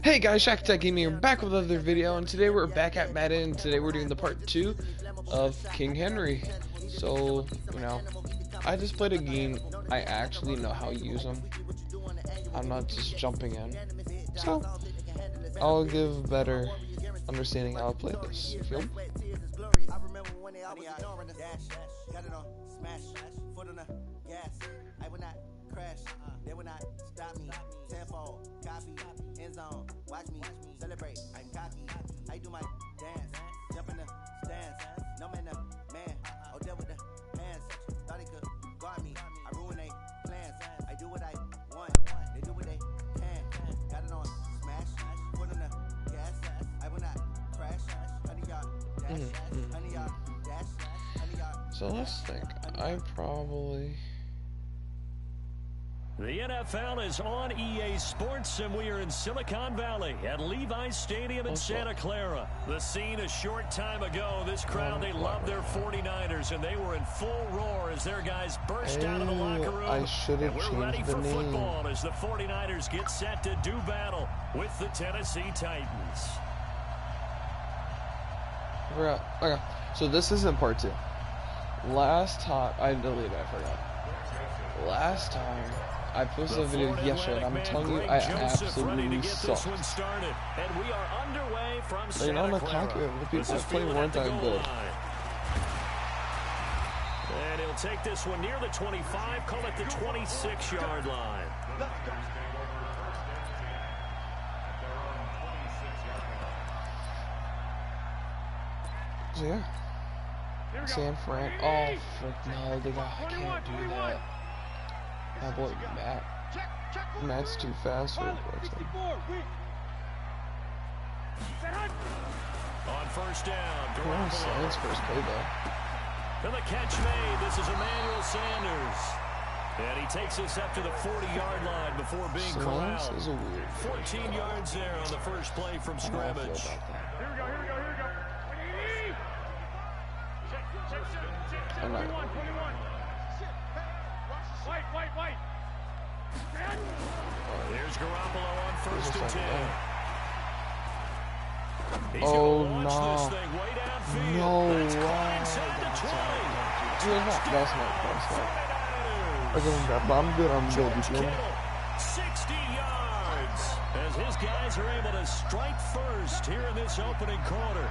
Hey guys, Shaq Tech Gaming here, back with another video, and today we're back at Madden, and today we're doing the part 2 of King Henry. So, you know, I just played a game, I actually know how to use them. I'm not just jumping in. So, I'll give better understanding how to play this. You feel me? They will not stop me. Tenfold, copy, end zone, watch me celebrate. I'm cocky, I do my dance, jump in the stands. No man, man, oh, deal with the hands. Thought he could guard me. I ruin they plans. I do what I want. They do what they can. Got it on smash, put on the gas. I will not crash. 100-yard dash, 100-yard dash, 100-yard. So let's think. I probably. The NFL is on EA Sports, and we are in Silicon Valley at Levi's Stadium in Santa Clara. The scene a short time ago. This crowd, they love their 49ers, and they were in full roar as their guys burst out of the locker room. I should have changed the name. We're ready for football as the 49ers get set to do battle with the Tennessee Titans. Okay, so this isn't part 2. Last time, I deleted it, I forgot. Last time, I posted a video yesterday, and I'm telling you, I absolutely sucked. They're not on the clock, the people playing weren't that good. And he'll take this one near the 25, call it the 26-yard line. So yeah, San Fran. Oh frick no, I can't do that. My boy Matt. Matt's too fast for it. On first down, Saints first play though. And the catch made. This is Emmanuel Sanders. And he takes us up to the 40-yard line before being corralled. 14 yards there on the first play from scrimmage. Here we go. Check. 21. White. There's Garoppolo on first and 10. He's oh no. No, that's not. I'm good. 60 yards as his guys are able to strike first here in this opening quarter.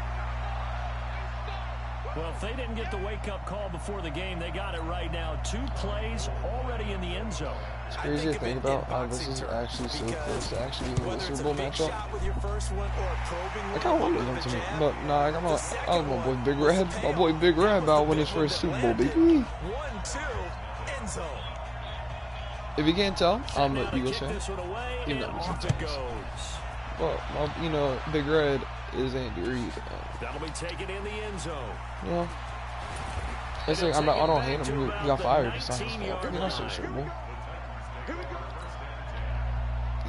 Well, if they didn't get the wake-up call before the game, they got it right now. 2 plays already in the end zone. It's crazy to think about how this is actually so close to actually being a Super Bowl matchup. I kind of wanted them to me, but nah, I got my boy Big Red. My boy Big Red about to win his first Super Bowl, baby. 1-2 end zone. If you can't tell, I'm an Eagles fan. Even though sometimes. Well, you know, Big Red is Andy Reid. That'll be taken in the end zone. Yeah. It's like, I don't hate him. He got fired. It's not his fault. He's not so Super Bowl.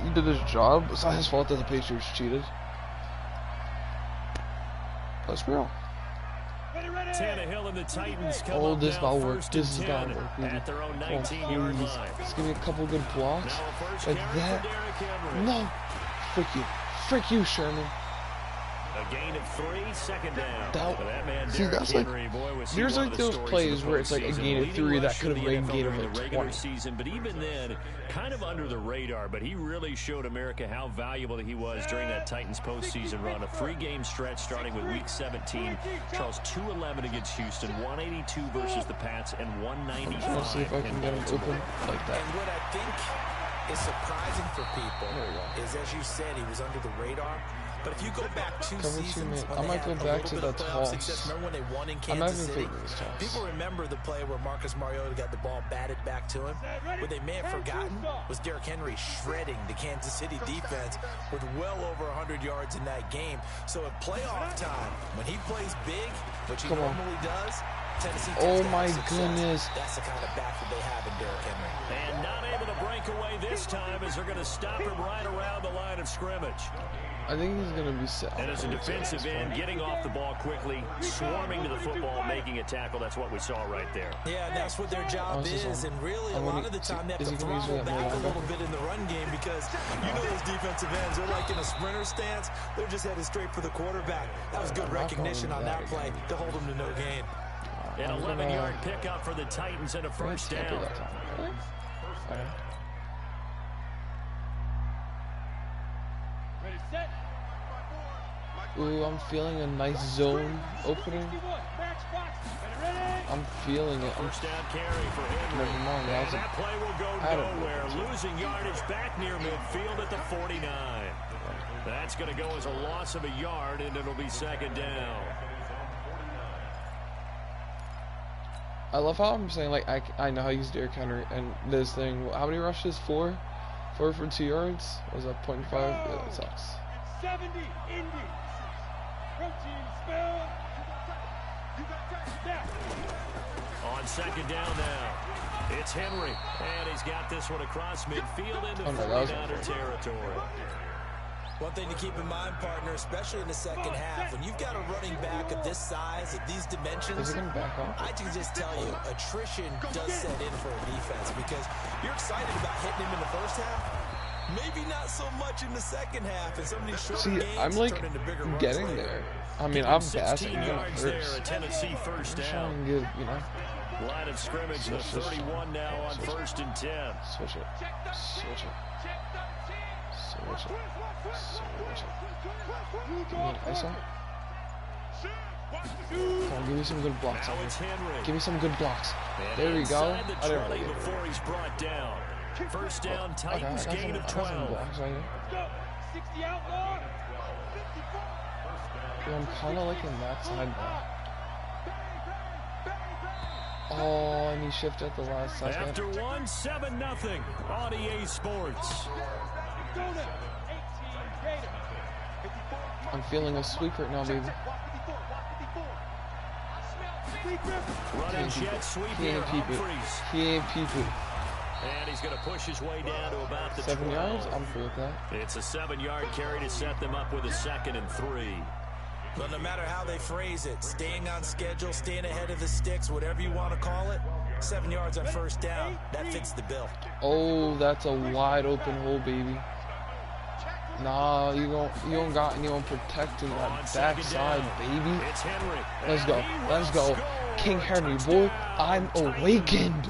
He did his job. It's not his fault that the Patriots cheated. Let's real. Tannehill and the Titans come oh, up this now ball work. first This and is gotta 10 work. at their own Oh, 19-yard please. line. Just give me a couple good blocks. Like that. Henry. No. Frick you, Sherman. A gain of 3, second down. That man, see, that's like, there's like those plays where it's like a gain of 3 that could have been a gain of like 20. Season, but even then, kind of under the radar, but he really showed America how valuable he was during that Titans postseason run. A 3-game stretch starting with Week 17. Charles, 211 against Houston, 182 versus the Pats, and 195. Let's see if I can get him open like that. And what I think is surprising for people is, as you said, he was under the radar. But if you go back 2 seasons, I might go back to the toss. Remember when they won in Kansas City? People remember the play where Marcus Mariota got the ball batted back to him. What they may have forgotten was Derrick Henry shredding the Kansas City defense with well over 100 yards in that game. So at playoff time, when he plays big, which he normally does, Tennessee oh my goodness. That's the kind of back that they have in Derrick Henry. And not able to break away this time as they're going to stop him right around the line of scrimmage. I think he's going to be set. And as a defensive end, getting off the ball quickly, swarming to the football, making a tackle, that's what we saw right there. Yeah, and that's what their job is, and really a lot of the time they have to throttle back a little bit in the run game because you know those defensive ends, they're like in a sprinter stance, they're just headed straight for the quarterback. That was good recognition on that play to hold them to no gain. An 11-yard pickup for the Titans and a first down. Ready, set. Ooh, I'm feeling a nice zone opening. I'm feeling it. First down carry for Henry. Never mind, And that play will go nowhere. Losing yardage back near midfield at the 49. That's going to go as a loss of a yard, and it'll be second down. I love how I'm saying, like, I know how to use Derrick Henry, and this thing, how many rushes? 4? 4 for 2 yards? Was that 0.5? Yeah, that sucks. 70 Indians. Protein spell. On second down now, it's Henry, and he's got this one across midfield into 49er territory. One thing to keep in mind, partner, especially in the second half, when you've got a running back of this size, at these dimensions, I can just tell you, attrition does set in for a defense because you're excited about hitting him in the first half. Maybe not so much in the second half, and some of these shorter games I'm like turn into bigger runs getting later. there. I mean, I'm passing. 16 yards there, a Tennessee first down. Good, you know. Line of scrimmage, the 31 now on first and 10. Switch it. Switch it. Switch it. Switch it. Give me an ISO. Come on, give me some good blocks. Now it's Henry. Give me some good blocks. And there we go. inside the I didn't really trolley get it. before he's brought down. First down, Titans gain of 12. Blocks right here. 60 outlaw. Yeah, I'm kind of liking that side now. Oh, and he shifted at the last second. After 7-0 on EA Sports. I'm feeling a sweep right now, baby. Running jet sweep here, Humphries. He ain't peep it. And he's going to push his way down to about the 7 12. yards? I'm free with that. It's a 7-yard carry to set them up with a 2nd and 3. But no matter how they phrase it, staying on schedule, staying ahead of the sticks, whatever you want to call it, 7 yards on first down, that fits the bill. Oh, that's a wide open hole, baby. Nah, you don't got anyone protecting that backside, baby. It's Henry. Let's go. Let's go. King Henry, boy, I'm awakened.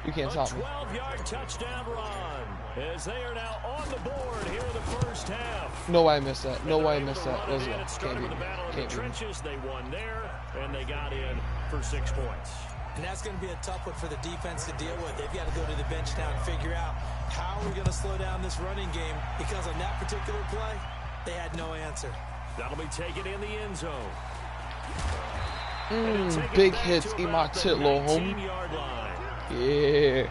You can't stop me. 12-yard touchdown run as they are now on the board here in the first half. No way I missed that. No way I missed that. Let's go. It started with the battle of the trenches. They won there, and they got in for 6 points. And that's going to be a tough one for the defense to deal with. They've got to go to the bench now and figure out how we're going to slow down this running game because on that particular play, they had no answer. That'll be taken in the end zone. Big hits. Eat my tit, little homie. Yeah.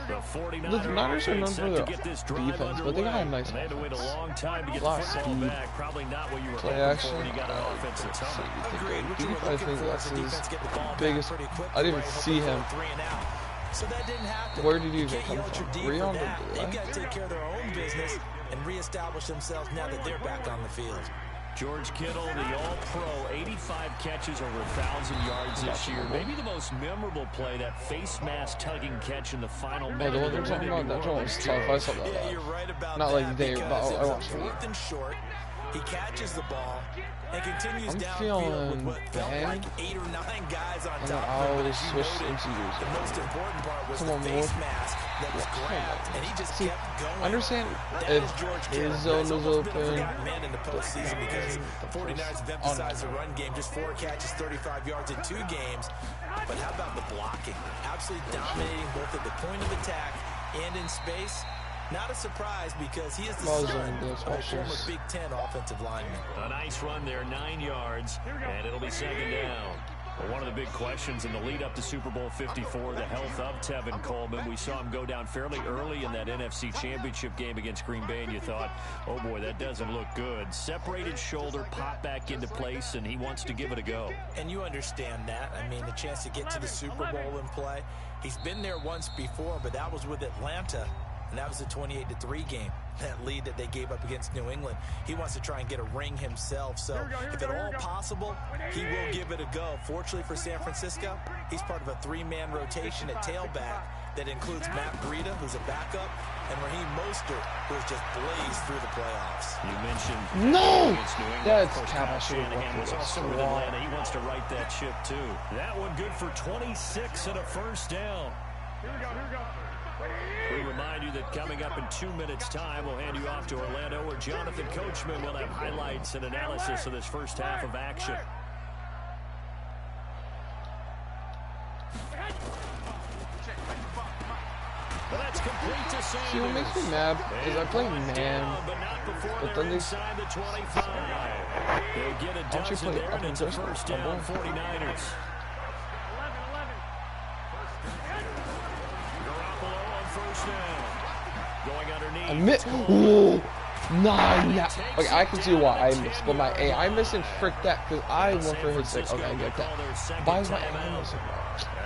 The Niners are known for their defense, but they got a nice offense. They had to wait a long time to get A lot the of football speed. back. Probably not what you were Play hoping action. for when you got an offensive tunnel. I think that's his biggest. I didn't even see him. So that didn't happen. Where did you You even can't come yell at your from? D Rion for or that. Delay? They've got to take care of their own business and reestablish themselves now that they're back on the field. George Kittle, the All-Pro, 85 catches, over 1,000 yards this year. Maybe the most memorable play, that face mask tugging catch in the final Oh, minute. the one they're talking about, that one was tough. I saw that. Yeah, you're right about Not that. like they, but because I it was watched a it. 4th and short. He catches the ball and continues I'm downfield feeling with what felt bad. like 8 or 9 guys on And top then of him. I'll But as you switch noted, into yours. the most important part was Come the on, face boy. mask that was grabbed, and he just See, kept going. I understand That if is George his Kittle. zone He's was almost been a open. forgotten man in the postseason because the 49ers have emphasized the run game, just 4 catches, 35 yards in 2 games. But how about the blocking? Absolutely dominating both at the point of attack and in space. Not a surprise because he is the son of a former Big Ten offensive lineman. A nice run there, 9 yards, and it'll be second down. Well, one of the big questions in the lead up to Super Bowl 54, the health of Tevin Coleman. We saw him go down fairly early in that NFC Championship game against Green Bay, and you thought, oh boy, that doesn't look good. Separated shoulder, pop back into place, and he wants to give it a go. And you understand that. I mean, the chance to get to the Super Bowl and play. He's been there once before, but that was with Atlanta, and that was a 28-3 game. That lead that they gave up against New England. He wants to try and get a ring himself. So if at all possible, he will give it a go. Fortunately for San Francisco, he's part of a three-man rotation at tailback that includes Matt Breida, who's a backup, and Raheem Mostert, who has just blazed through the playoffs. You mentioned against New England. That's Kyle Shanahan was also with Atlanta. He wants to right that ship too. That one good for 26 and a first down. Here we go. We remind you that coming up in 2 minutes' time, we'll hand you off to Orlando, where Jonathan Coachman will have highlights and analysis of this first half of action. Well, that's complete to Sanders. See what makes me mad is I play man, but then they the 25. They'll get a dozen there, and it's a first down, 49ers. Going underneath. Ooh, nah. Okay, I can see why I missed, but my AI missing, frick that, because I went for his six. Okay, I get that. Why is my AI missing?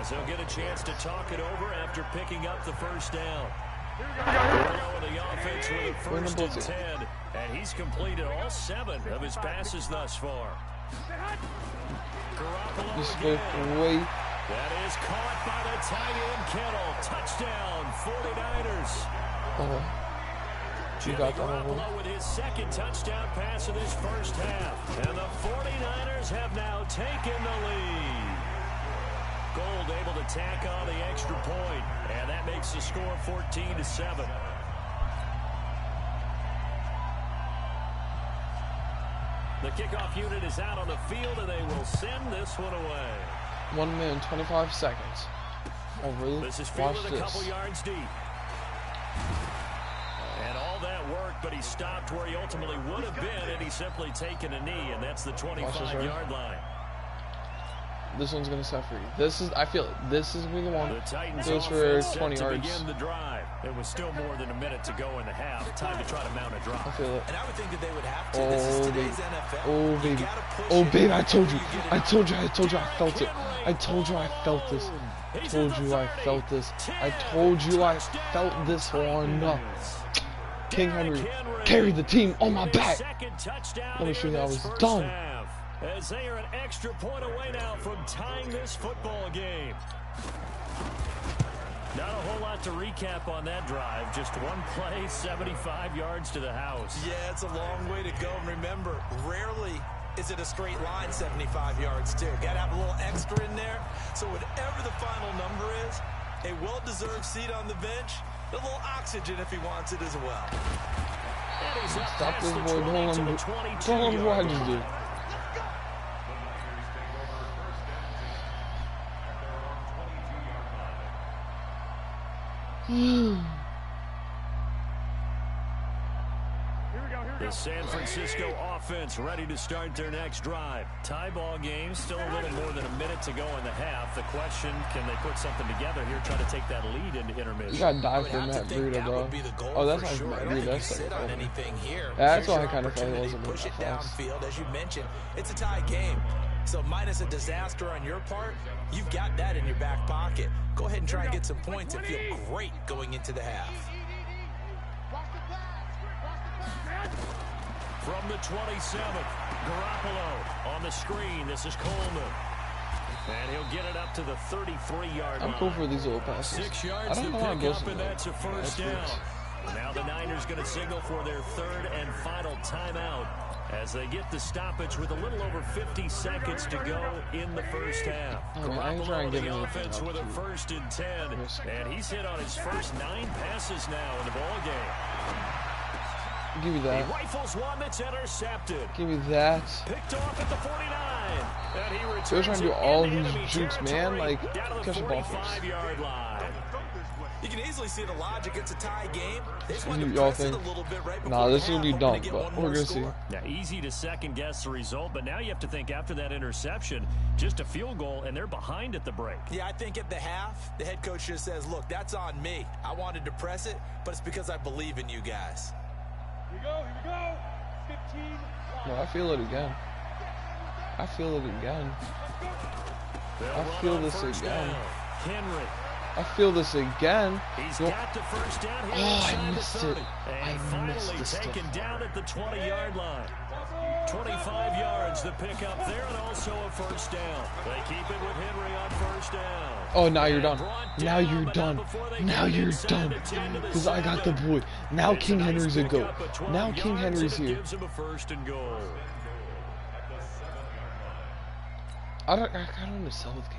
As they'll get a chance to talk it over after picking up the first down. The offense with a first and 10, and he's completed all 7 of his passes thus far. Garoppolo again. That is caught by the tight end Kittle. Touchdown, 49ers. You got that Garoppolo with his second touchdown pass of this first half. And the 49ers have now taken the lead. Gold able to tack on the extra point, and that makes the score 14-7. The kickoff unit is out on the field, and they will send this one away. 1 minute and 25 seconds. Oh, really? This is fielded a couple yards deep. And all that work, but he stopped where he ultimately would have been, and he's simply taken a knee, and that's the 25-yard line. This one's gonna set free. I feel it. This is gonna be the one. The Titans goes for 20 to yards. Begin the drive. It was still more than a minute to go in the half. Time to try to mount a drop. I feel it. And I would think that they would have to. This is today's NFL. Oh baby. Oh baby, I told you I felt it. I told you I felt this. I told you I felt this one. King Henry carried the team on my back. Let me show you I was done. As they are an extra point away now from tying this football game. Not a whole lot to recap on that drive. Just one play, 75 yards to the house. Yeah, it's a long way to go. And remember, rarely is it a straight line 75 yards, too. Got to have a little extra in there. So whatever the final number is, a well-deserved seat on the bench, a little oxygen if he wants it as well. Stop this boy. Don't know what I just did. The San Francisco offense ready to start their next drive. Tie ball game, still a little more than a minute to go in the half. The question, can they put something together here, try to take that lead into intermission? You gotta die for Matt Breida, bro. Oh, that's not Matt Breida. That's why I kind of thought it wasn't push it that fast. downfield, as you mentioned. It's a tie game. So minus a disaster on your part, you've got that in your back pocket. Go ahead and try and get some points and feel great going into the half. From the 27th, Garoppolo on the screen. This is Coleman. And he'll get it up to the 33-yard line. I'm cool for these little passes. 6 yards to pick up, and that's a first down. Now the Niners going to signal for their third and final timeout as they get the stoppage with a little over 50 seconds to go in the first half. Garoppolo the offense with a first and 10, and he's hit on his first 9 passes now in the ball game. Give me that. He rifles one that's intercepted. Give me that. Picked off at the 49. And he returns They're trying to do all into these enemy jukes, man. territory, Like, down to the catch the ball first. 45-yard line. You can easily see the logic. It's a tie game. They just want to Y'all press it think? a little bit right Nah, before this is the gonna be half, dumb, hoping to get but one we're more gonna see. score. Now, easy to second-guess the result, but now you have to think after that interception, just a field goal, and they're behind at the break. Yeah, I think at the half, the head coach just says, look, that's on me. I wanted to press it, but it's because I believe in you guys. Here we go, here we go. 15. No, I feel it again. I feel it again. They'll I run feel on this first again. down. Henry. I feel this again. He's Yo- got the first down here Oh, I inside the missed 30. it. And I missed finally the stuff. taken down at the 20-yard line. 25 yards to pick up there, and also a first down. They keep it with Henry on first down. Oh, now you're done. Brought Now down, you're but done. not before they Now get you're inside done. the 10 to the Because I got the 7. boy. Now It's King a nice Henry's a goat. pickup of 12 Now King yards, Henry's and it here. gives him a first and goal. I don't understand with King.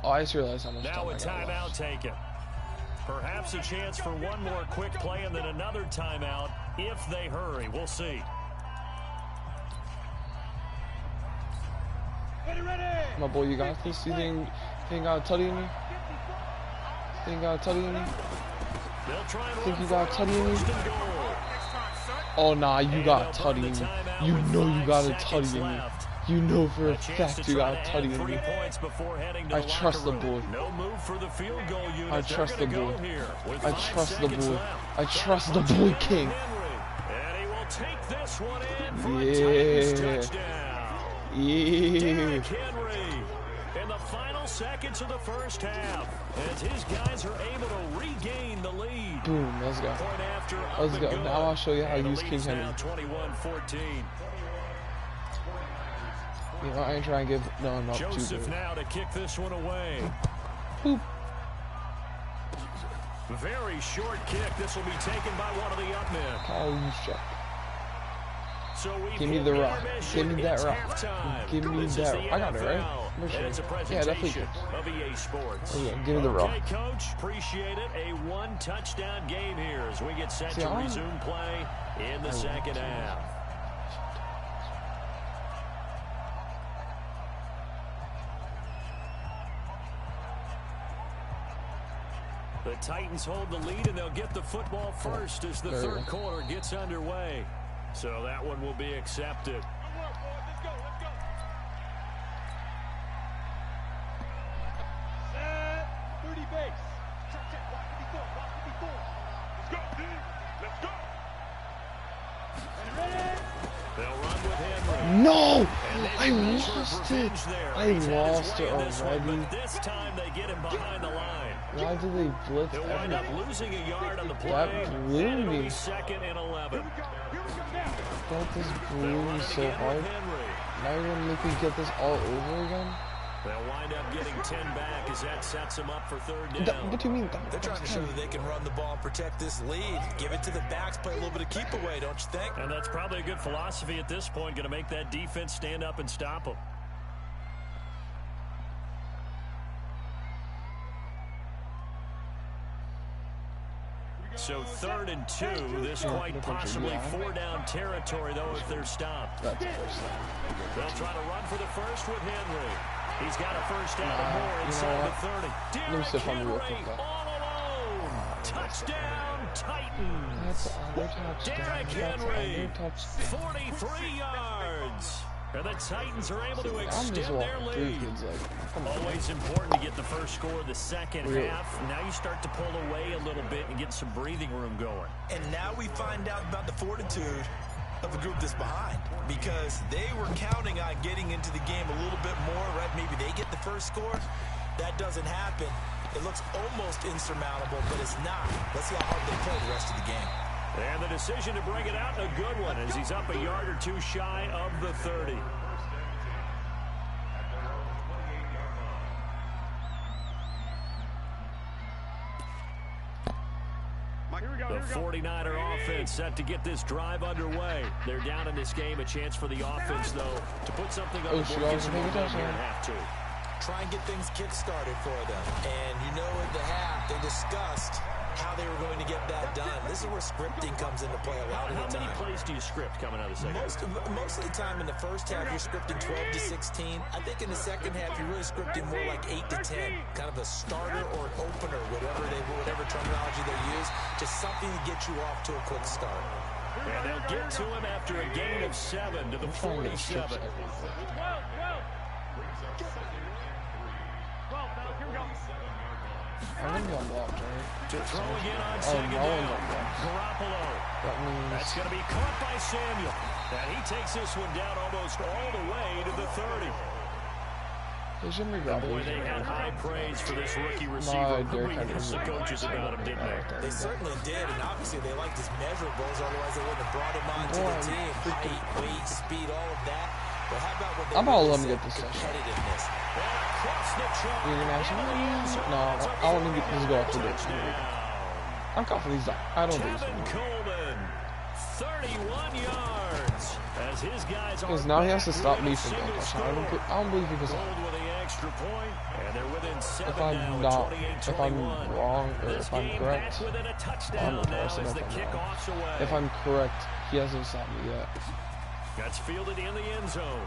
Oh, I just realized how much Now time a I got timeout left. taken. Perhaps a chance for one more quick play and then another timeout if they hurry. We'll see. Ready, ready. My boy, you got this? You think got a tutty in you? Think got a tutty in you? They'll try and Think run you got for a tutty in you? first and goal. Oh, nah, you And got a they'll tutty burn in the you. timeout You with know you 5 got a seconds tutty in you. left. You know for a A chance fact to you try got a to tutty add in 3 you. points before heading to I the trust locker the room. boy. No move for the field goal unit. I trust the They're gonna boy. go here with I 5 trust the seconds boy. left. I trust the boy, Touchdown, King. Henry. And he will take this one in for a Yeah. Titans touchdown. Yeah. Derrick Henry in the final seconds of the first half as his guys are able to regain the lead. Boom, let's go. Point after up Let's and go. good. Now I'll show you how to And the use King lead's Henry. now 21-14. You know, I ain't trying to give no too Joseph big. now to kick this one away. Boop. Very short kick. This will be taken by one of the up men. Holy shit. So we Give me the rock. Give me that It's rock. halftime. Give me This is that the rock. I got it, right? NFL, For sure. and it's a Yeah, definitely. presentation of EA Sports. Oh, yeah, give me the rock. Okay, Coach, appreciate it. A one-touchdown game here as we get set See, to I- resume play in the second half. The Titans hold the lead, and they'll get the football first as the There we third go. quarter gets underway. So that one will be accepted. Good work, boys. Let's go, let's go. Set. 30 base. Check, check. Watch 54. Watch 54. Let's go, D. Let's go. Ready, ready. They'll run with Henry. No! And they've I got some lost it. revenge there. I He's had his lost way it in this one, already. but this time they get him behind the line. Why did they blitz He'll wind up everything? losing a yard on the play. That blew and it'll me. be second and 11. Here we go now. That just They'll blew run me it so again hard. with Henry. Now you're gonna make me get this all over again? They'll wind up getting 10 back as that sets him up for third down. What do you mean? They're trying to show that they can run the ball and protect this lead. Give it to the backs, play a little bit of keep away, don't you think? And that's probably a good philosophy at this point, going to make that defense stand up and stop them. So 3rd and 2, this quite possibly 4-down territory, though, if they're stopped. That's the first time. They'll try to run for the first with Henry. He's got a first down and more you know inside what? the 30. Let me Derrick sip on the real Henry quick, though. all alone. Touchdown, Titans. That's another touchdown. Derrick That's Henry, another touchdown. 43 yards. And the Titans are able to I'm extend just their walking through, lead. kids. Like, come on. Always important to get the first score of the second Really? half. Now you start to pull away a little bit and get some breathing room going. And now we find out about the fortitude of the group that's behind, because they were counting on getting into the game a little bit more, right? Maybe they get the first score. That doesn't happen. It looks almost insurmountable, but it's not. Let's see how hard they play the rest of the game. And the decision to bring it out, a good one, as he's up a yard or two shy of the 30. The 49er offense set to get this drive underway. They're down in this game. A chance for the offense, though, to put something on the she board. always Get some make a momentum here touchdown. at half two. Try and get things kick-started for them. And you know, at the half, they discussed how they were going to get that done. This is where scripting comes into play a lot of the time. How many plays do you script coming out of the second half? Most of the time in the first half, you're scripting 12 to 16. I think in the second half, you're really scripting more like 8 to 10. Kind of a starter or an opener, whatever terminology they use. Just something to get you off to a quick start. And they'll get to him after a gain of 7 to the 47. I'm going to be unblocked, right? To throw again on second down. Garoppolo. That's going to be caught by Samuel. And he takes this one down almost all the way to the 30. Boy, they had high praise for this rookie receiver. Derrick Henry. The coaches about him, didn't they? They certainly did, and obviously they liked his measurables, otherwise they wouldn't have brought him on to the team. Height, weight, speed, all of that. But how about what they I'm all let me said, get this session. competitiveness? You're gonna ask me? No, I want to get this go after this. I'm confident he's not. I don't think Kevin so. Coleman, 31 yards. As his guys Because now he has to stop me from getting touchdown. I don't believe he can stop. Extra point, and they're within 7 If I'm now, not, 28-21. if I'm wrong, or if I'm correct, within a I'm touchdown now impressed as if the I'm kickoff's wrong. away. If I'm correct, he hasn't stopped me yet. That's fielded in the end zone.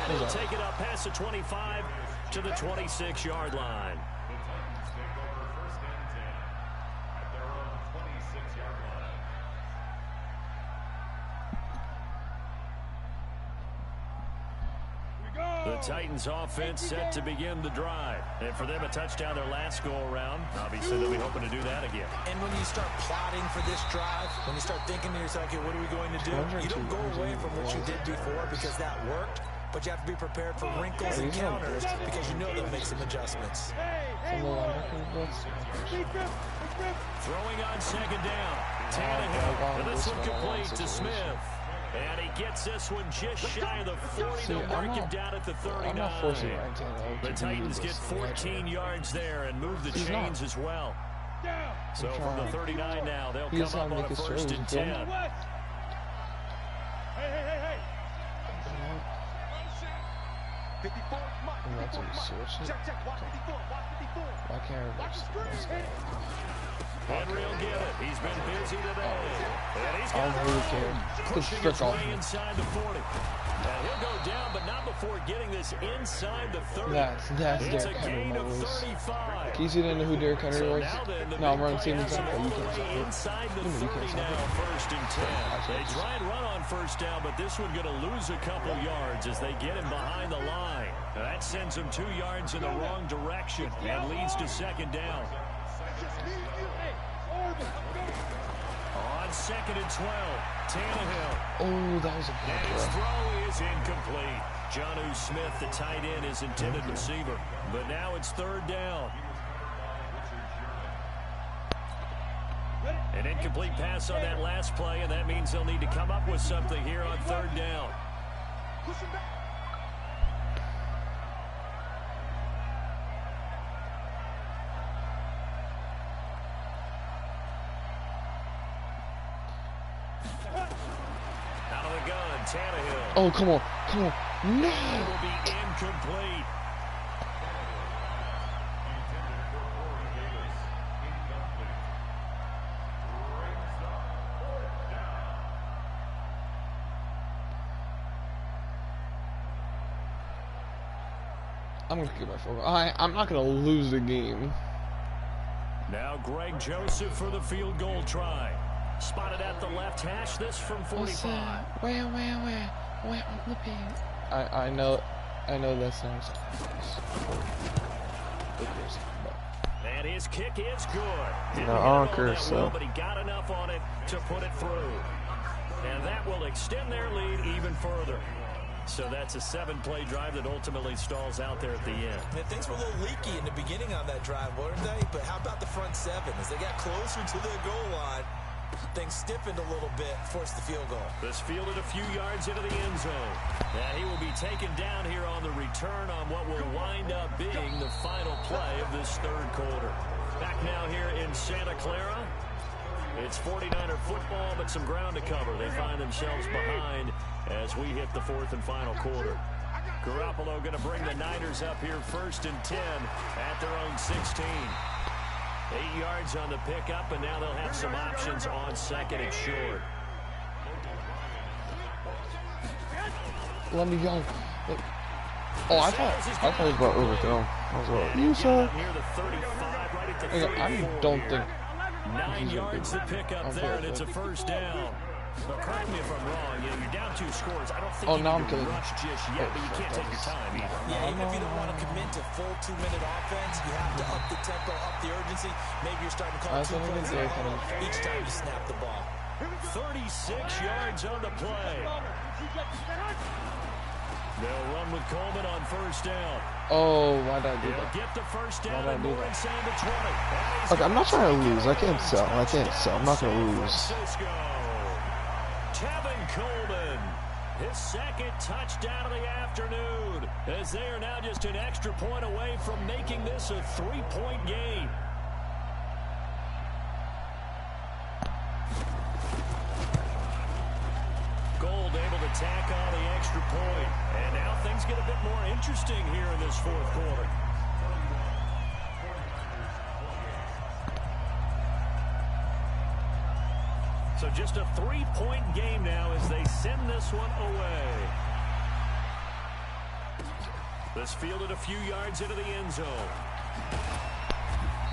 And he'll take it up past the 25 to the 26-yard line. The Titans offense set to begin the drive. And for them, a touchdown their last go-around. Obviously, they'll be hoping to do that again. And when you start plotting for this drive, when you start thinking to yourself, okay, what are we going to do? You don't go away from what you did before because that worked, but you have to be prepared for wrinkles and counters because you know they'll make some adjustments. Throwing on second down. Tannehill. And this one complete to Smith. And he gets this one just shy of the 40. They'll mark him down at the 39. The Titans get 14 yards there and move the chains as well. So from the 39 now, they'll come up on a 1st and 10. Hey. Check. Watch 54. Why can't I reverse it? Henry will get it. He's been busy today. And he's I got don't really care. pushing his way inside the 40. And he'll go down, but not before getting this inside the 30. That's it's Derrick a Henry gain of moves. 35. Can you see know who Derrick Henry was? No, I'm running team has example. him You all the can't way stop it. inside the You 30 can't stop now, it. 1st and 10. They try and run on 1st down, but this one going to lose a couple yards as they get him behind the line. Now that sends him 2 yards in the wrong direction and leads to 2nd down. On 2nd and 12, Tannehill. Oh, that was a And bad his throw. throw is incomplete. Jonnu Smith, the tight end, is intended receiver. But now it's 3rd down. An incomplete pass on that last play, and that means they'll need to come up with something here on 3rd down. Out of the gun, Tannehill. Oh, come on. No! It will be incomplete. I'm going to get my phone. I'm not going to lose the game. Now Greg Joseph for the field goal try. Spotted at the left hash, this from 45. Where on the page? I know that sounds And his kick is good. No, I don't care, so. But he got enough on it to put it through. And that will extend their lead even further. So that's a 7-play drive that ultimately stalls out there at the end. And things were a little leaky in the beginning on that drive, weren't they? But how about the front 7? As they got closer to the goal line, things stiffened a little bit, forced the field goal. This fielded a few yards into the end zone. And he will be taken down here on the return on what will wind up being the final play of this 3rd quarter. Back now here in Santa Clara. It's 49er football, but some ground to cover. They find themselves behind as we hit the 4th and final quarter. Garoppolo going to bring the Niners up here 1st and 10 at their own 16. 8 yards on the pickup, and now they'll have some options on 2nd and short. Let me go. Oh, I thought it was about overthrown. I was like, you saw. I don't think. 9 yards to pick up there, and it's a 1st down. Well, correct me if I'm wrong. You're down 2 scores. I don't think you need to rush just yet, but you can't take your time either. Yeah, even if you don't want to commit to full 2-minute offense, you have to up the tempo, up the urgency. Maybe you're starting to call 2 plays each time you snap the ball. 36 yards on the play. They'll run with Coleman on 1st down. Oh, why did I do that? Get the 1st down and more inside the 20. Okay, I'm not trying to lose. I can't sell. I'm not going to lose. Tevin Coleman, his 2nd touchdown of the afternoon, as they are now just an extra point away from making this a 3-point game. Gold able to tack on the extra point, and now things get a bit more interesting here in this 4th quarter. So just a 3-point game now as they send this one away. This fielded a few yards into the end zone.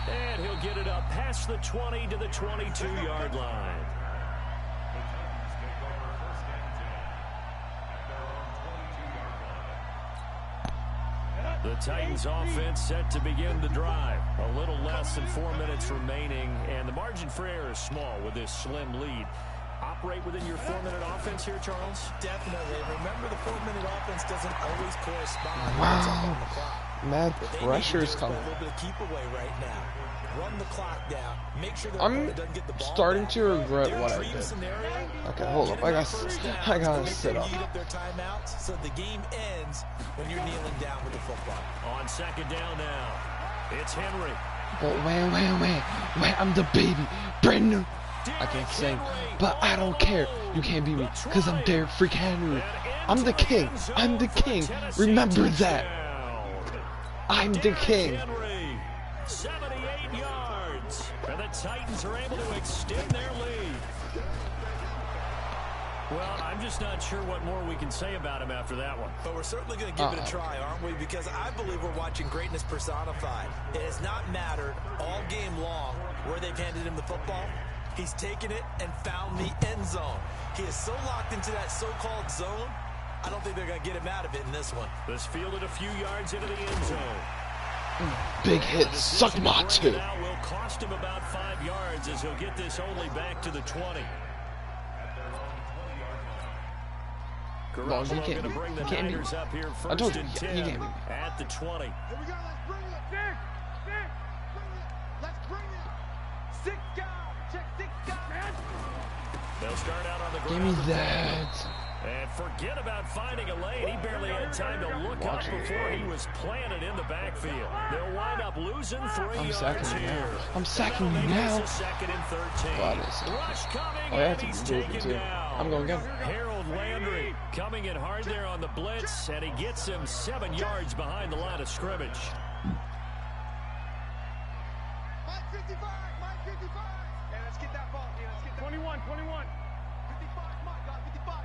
And he'll get it up past the 20 to the 22-yard line. The Titans offense set to begin the drive. A little less than 4 minutes remaining, and the margin for error is small with this slim lead. Operate within your 4-minute offense here, Charles? Definitely. Remember, the 4-minute offense doesn't always correspond. Wow. Mad pressure's coming. A little bit of keep away right now. Run the clock down. Make sure I'm starting to regret what I did. Okay, hold up. I gotta sit up. Their timeouts, so the game ends when you're kneeling down with the football. On 2nd down now, it's Henry. But wait, I'm the baby, brand new. I can't sing, but I don't care. You can't beat me, cause I'm Derrick freaking Henry. I'm the king. I'm the king. Remember that. I'm the king. 78 yards, and the Titans are able to extend their lead. Well, I'm just not sure what more we can say about him after that one. But we're certainly going to give it a try, aren't we? Because I believe we're watching greatness personified. It has not mattered all game long where they've handed him the football. He's taken it and found the end zone. He is so locked into that so-called zone, I don't think they're going to get him out of it in this one. This fielded a few yards into the end zone. Big hit, suck my two. Will cost him about 5 yards as he'll get this only back to the 20. No, he can't be. Bring the He can't be. Niners up here I told you, first and he 10 can't be. at the 20. Here we go, let's bring it. Nick, let's bring it. 6 guys, check 6 guys, man. They'll start out on the Give ground. me that. And forget about finding a lane. He barely had time to look up before he was planted in the backfield. They'll wind up losing 3 yards here. I'm sacking you now. 2nd and 13. Rush coming, Oh, yeah, and he's to taken too. down. I'm going again. Harold Landry coming in hard there on the blitz, and he gets him 7 yards behind the line of scrimmage. Mike 55, Mike 55. Hey, let's get that ball. Yeah, let's get that. 21. 55, Mike, got 55.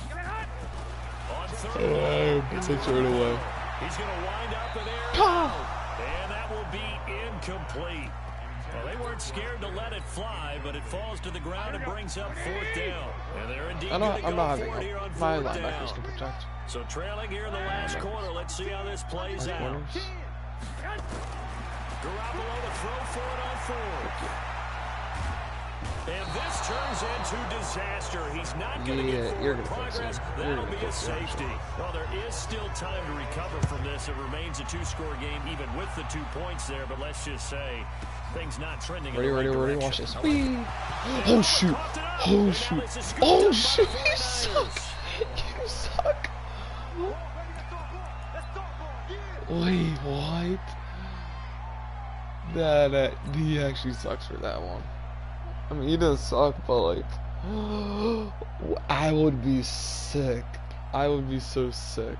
Get hot. On 3rd, Takes it away. he's going to wind up in there, and that will be incomplete. Well, they weren't scared to let it fly, but it falls to the ground and brings up 4th down. And they're indeed I'm going to not go having for it here on my 4th linebackers down. can protect. So trailing here in the last quarter. Let's see how this plays out. Corners. Garoppolo to throw for it on 4th. And this turns into disaster. He's not going to get forward progress. That'll be a safety. Well, there is still time to recover from this. It remains a 2-score game, even with the 2 points there. But let's just say things not trending in the right direction. Watch this. Whee. Oh, shoot. Oh, shoot. Oh, shoot. You suck. You suck. Wait, what? He actually sucks for that one. I mean, he does suck, but like, I would be sick. I would be so sick.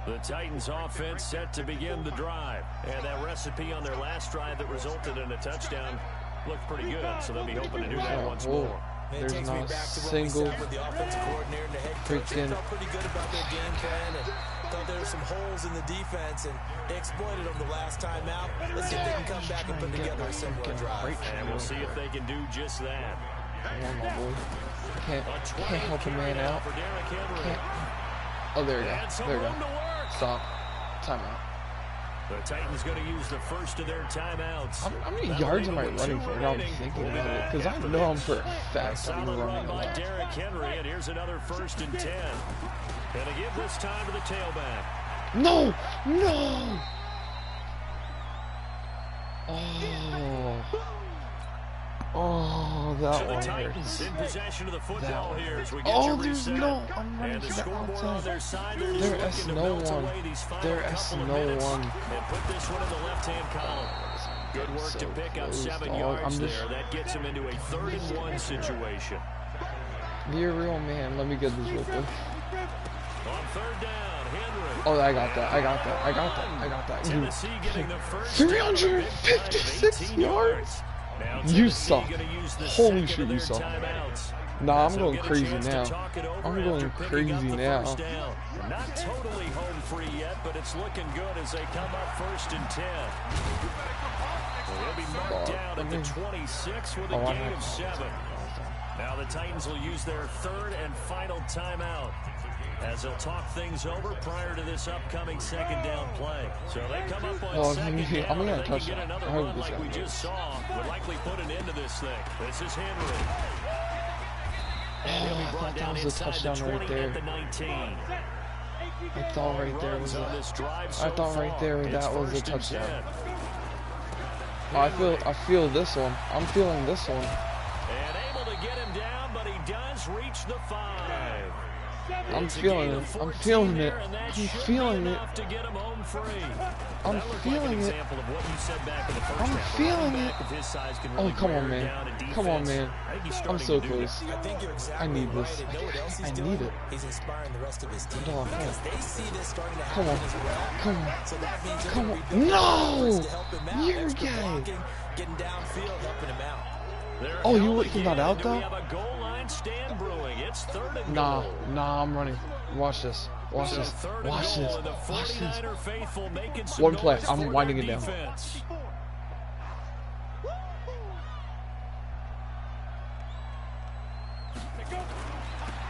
The Titans offense set to begin the drive. And that recipe on their last drive that resulted in a touchdown looked pretty good. So they'll be hoping to do that once more. There's not a single freaking pretty good about their game plan and thought there were some holes in the defense and they exploited them the last time out. Let's see if they can come back and put together a similar drive. And we'll see if they can do just that. Come on, my boy. Can't help a man out. Can't. Oh, there we go. There we go. Stop. Timeout. The Titans going to use the first of their timeouts. How many yards am I running for? Now I'm thinking about it. Because I know I'm for a fact I'm running a by lot. Derrick Henry, and here's another 1st and 10. And to give this time to the tailback. No! No! Oh. Oh, that one hurts. In possession of the football here as we get Oh, you there's reset. no. I'm running to the outside. There is no one. There is no one. And put this one in the left-hand column. Good work so to pick up close, 7 dog. yards there. That gets him into a 3rd and 1 situation. Be a real man. Let me get this real quick. On 3rd down, Henry. Oh, I got that. I got that. I got that. I got that. Tennessee getting the first 356 yards. You suck. Holy shit, you suck. Nah, I'm going crazy now. I'm going crazy now. Not totally home free yet, but it's looking good as they come up 1st and 10. They'll be marked down at the 26 with a gain of 7. Now the Titans will use their 3rd and final timeout as they'll talk things over prior to this upcoming 2nd down play. So they come up on 2nd down, I'm gonna they touch can get that. another run like we just saw. Would likely put an end to this thing. This is Henry. And he'll be brought down inside the 20 at the 19. I thought right there was that was a touchdown. Oh, I feel this one. I'm feeling this one. And able to get him down, but he does reach the 5. I'm feeling it. I'm feeling it. I'm feeling it. I'm feeling it. I'm feeling it. Oh, come on, man. Come on, man. I'm so close. I need this. I need it. Dog, come on. Come on. Come on. No! You're gay. Oh, you not out though? Nah, I'm running. Watch this. Watch this. Watch this. Watch this. One play. I'm winding it down.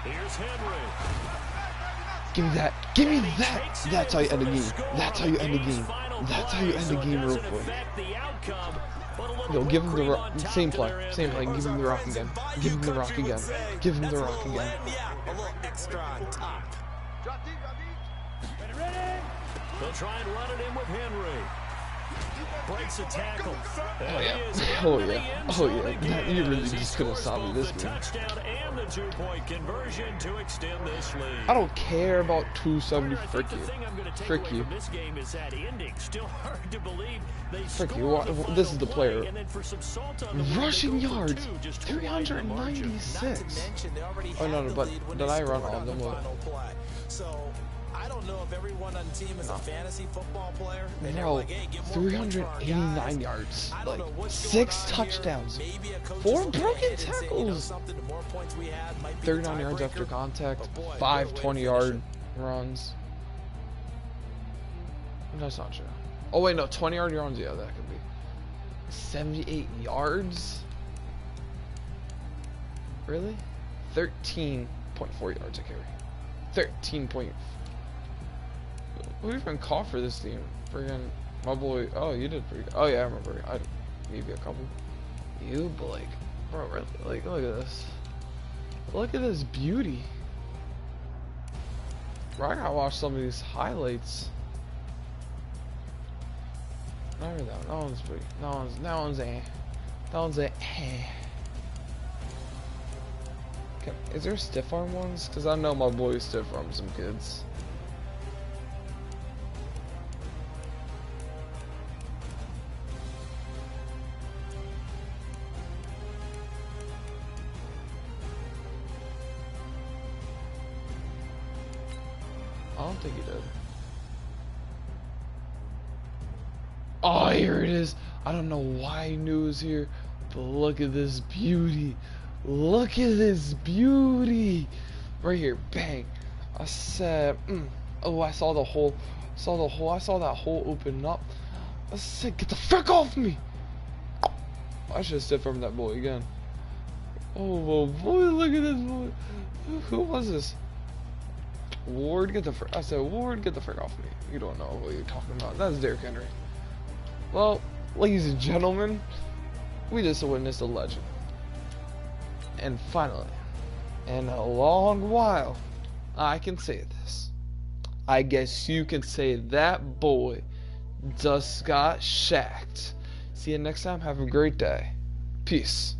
Here's Henry. Give me that. Give me that. That's how you end the game. That's how you end the game. That's how you end the game real quick. Yo, give him the rock. Same play. Same play. Give him the rock again. Give him the rock again. Give him the rock again. A little extra on top. They'll try and run it in with Henry. Breaks a tackle. Oh yeah. Oh yeah. Oh yeah. That, you really just couldn't stop me this game. Touchdown and the 2-point conversion to extend this lead. I don't care about 270. Frick you. Frick you. This game is that ending. Still hard to believe they Frick you. This is the player. Rushing yards. 396. Oh no, but did I run on them? So I don't know if everyone on the team is a fantasy football player. No, 389 yards, like 6 touchdowns, 4 broken tackles, 39 yards after contact, 5 20-yard runs. That's not true. Oh wait, no, 20-yard runs. Yeah, that could be 78 yards. Really? 13.4 yards a carry. 13. Who even caught for this team? Friggin' my boy. Oh, you did pretty good. Oh yeah, I remember. I maybe a couple. You, Blake. Bro, really? Like, look at this. Look at this beauty. Bro, I gotta watch some of these highlights. Not really that one's pretty. That one's a. Is there stiff arm ones? Cause I know my boy stiff armed some kids. I don't think he did. Oh, here it is. I don't know why I knew it was here, but look at this beauty. Look at this beauty. Right here, bang. I said, oh, I saw the hole. I saw that hole open up. I said, get the frick off me. I should have stood from that boy again. Oh boy, look at this boy. Who was this? Ward, get the frick. I said, Ward, get the frick off me. You don't know what you're talking about. That's Derrick Henry. Well, ladies and gentlemen, we just witnessed a legend. And finally, in a long while, I can say this. I guess you can say that boy just got shacked. See you next time. Have a great day. Peace.